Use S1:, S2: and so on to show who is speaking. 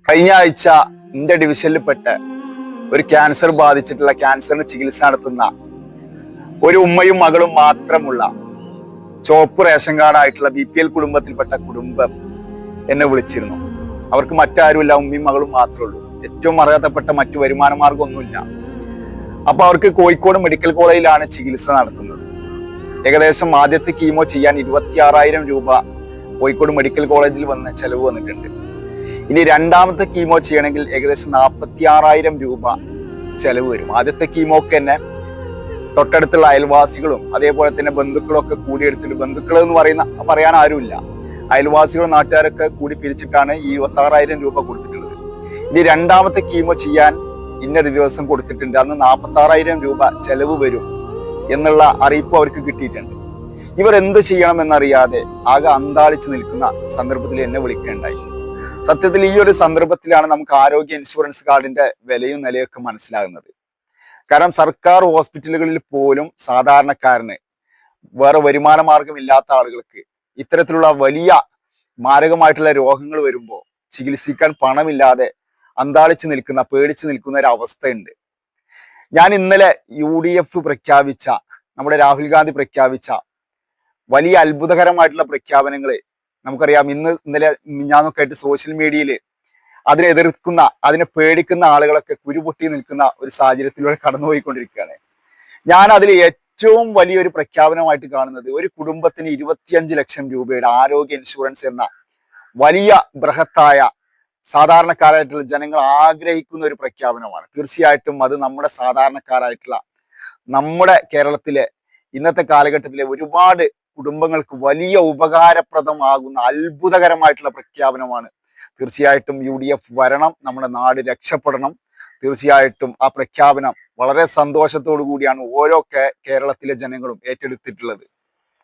S1: കഴിഞ്ഞ ആഴ്ച എന്റെ ഡിവിഷനിൽപ്പെട്ട ഒരു ക്യാൻസർ ബാധിച്ചിട്ടുള്ള ക്യാൻസറിന് ചികിത്സ നടത്തുന്ന ഒരു ഉമ്മയും മകളും മാത്രമുള്ള ചുവപ്പ് റേഷൻ കാർഡായിട്ടുള്ള BPL കുടുംബത്തിൽപ്പെട്ട കുടുംബം എന്നെ വിളിച്ചിരുന്നു. അവർക്ക് മറ്റാരുമില്ല, ഉമ്മയും മകളും മാത്രമേ ഉള്ളൂ. ഏറ്റവും അർഹതപ്പെട്ട മറ്റു വരുമാന മാർഗമൊന്നുമില്ല. അപ്പൊ അവർക്ക് കോഴിക്കോട് മെഡിക്കൽ കോളേജിലാണ് ചികിത്സ നടത്തുന്നത്. ഏകദേശം ആദ്യത്തെ കീമോ ചെയ്യാൻ 26,000 രൂപ കോഴിക്കോട് മെഡിക്കൽ കോളേജിൽ വന്ന് ചെലവ് വന്നിട്ടുണ്ട്. ഇനി രണ്ടാമത്തെ കീമോ ചെയ്യണമെങ്കിൽ ഏകദേശം 46,000 രൂപ ചെലവ് വരും. ആദ്യത്തെ കീമോക്ക് തന്നെ തൊട്ടടുത്തുള്ള അയൽവാസികളും അതേപോലെ തന്നെ ബന്ധുക്കളും ഒക്കെ കൂടിയെടുത്തിട്ട്, ബന്ധുക്കൾ എന്ന് പറയാൻ ആരുമില്ല, അയൽവാസികളും നാട്ടുകാരൊക്കെ കൂടി പിരിച്ചിട്ടാണ് ഈ 26,000 രൂപ കൊടുത്തിട്ടുള്ളത്. ഇനി രണ്ടാമത്തെ കീമോ ചെയ്യാൻ ഇന്നൊരു ദിവസം കൊടുത്തിട്ടുണ്ട്, അന്ന് 46,000 രൂപ ചെലവ് വരും എന്നുള്ള അറിയിപ്പ് അവർക്ക് കിട്ടിയിട്ടുണ്ട്. ഇവർ എന്ത് ചെയ്യണം എന്നറിയാതെ ആകെ അന്താളിച്ച് നിൽക്കുന്ന സന്ദർഭത്തിൽ എന്നെ വിളിക്കുകയുണ്ടായി. സത്യത്തിൽ ഈ ഒരു സന്ദർഭത്തിലാണ് നമുക്ക് ആരോഗ്യ ഇൻഷുറൻസ് കാർഡിന്റെ വിലയും നിലയൊക്കെ മനസ്സിലാകുന്നത്. കാരണം സർക്കാർ ഹോസ്പിറ്റലുകളിൽ പോലും സാധാരണക്കാരന്, വേറെ വരുമാന മാർഗമില്ലാത്ത ആളുകൾക്ക് ഇത്തരത്തിലുള്ള വലിയ മാരകമായിട്ടുള്ള രോഗങ്ങൾ വരുമ്പോൾ ചികിത്സിക്കാൻ പണമില്ലാതെ അന്താളിച്ച് നിൽക്കുന്ന, പേടിച്ച് നിൽക്കുന്ന ഒരു അവസ്ഥയുണ്ട്. ഞാൻ ഇന്നലെ UDF പ്രഖ്യാപിച്ച, നമ്മുടെ രാഹുൽ ഗാന്ധി പ്രഖ്യാപിച്ച വലിയ അത്ഭുതകരമായിട്ടുള്ള പ്രഖ്യാപനങ്ങൾ നമുക്കറിയാം. ഇന്നലെ ഞാനൊക്കെ ആയിട്ട് സോഷ്യൽ മീഡിയയിൽ അതിനെ എതിർക്കുന്ന, അതിനെ പേടിക്കുന്ന ആളുകളൊക്കെ കുരുപൊട്ടി നിൽക്കുന്ന ഒരു സാഹചര്യത്തിലൂടെ കടന്നുപോയിക്കൊണ്ടിരിക്കുകയാണ്. ഞാൻ അതിൽ ഏറ്റവും വലിയൊരു പ്രഖ്യാപനമായിട്ട് കാണുന്നത് ഒരു കുടുംബത്തിന് 25 ലക്ഷം രൂപയുടെ ആരോഗ്യ ഇൻഷുറൻസ് എന്ന വലിയ ബൃഹത്തായ സാധാരണക്കാരായിട്ടുള്ള ജനങ്ങൾ ആഗ്രഹിക്കുന്ന ഒരു പ്രഖ്യാപനമാണ്. തീർച്ചയായിട്ടും അത് നമ്മുടെ സാധാരണക്കാരായിട്ടുള്ള, നമ്മുടെ കേരളത്തിലെ ഇന്നത്തെ കാലഘട്ടത്തിലെ ഒരുപാട് കുടുംബങ്ങൾക്ക് വലിയ ഉപകാരപ്രദമാകുന്ന അത്ഭുതകരമായിട്ടുള്ള പ്രഖ്യാപനമാണ്. തീർച്ചയായിട്ടും UDF വരണം, നമ്മുടെ നാട് രക്ഷപ്പെടണം. തീർച്ചയായിട്ടും ആ പ്രഖ്യാപനം വളരെ സന്തോഷത്തോടു കൂടിയാണ് ഓരോ കേരളത്തിലെ ജനങ്ങളും ഏറ്റെടുത്തിട്ടുള്ളത്.